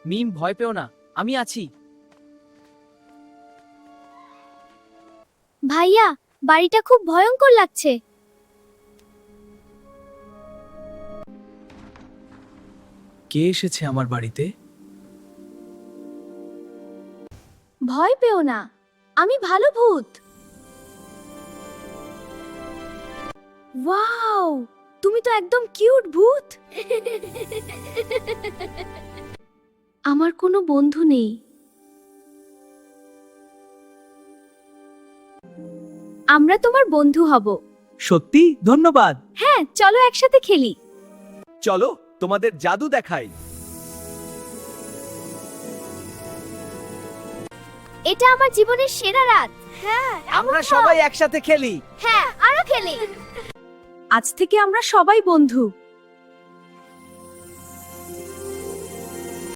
মিম, ভয় পেও না, আমি আছি। ভাইয়া, বাড়িটা খুব ভয়ঙ্কর লাগছে। কে এসেছে আমার বাড়িতে? ভয় পেও না, আমি ভালো ভূত। ওয়াও, তুমি তো একদম কিউট ভূত। আমার কোনো বন্ধু নেই। আমরা তোমার বন্ধু হব। সত্যি? ধন্যবাদ। হ্যাঁ, চলো একসাথে খেলি। চলো তোমাদের জাদু দেখাই। এটা আমার জীবনের সেরা রাত। হ্যাঁ, আমরা সবাই একসাথে খেলি। হ্যাঁ, আরো খেলি। আজ থেকে আমরা সবাই বন্ধু।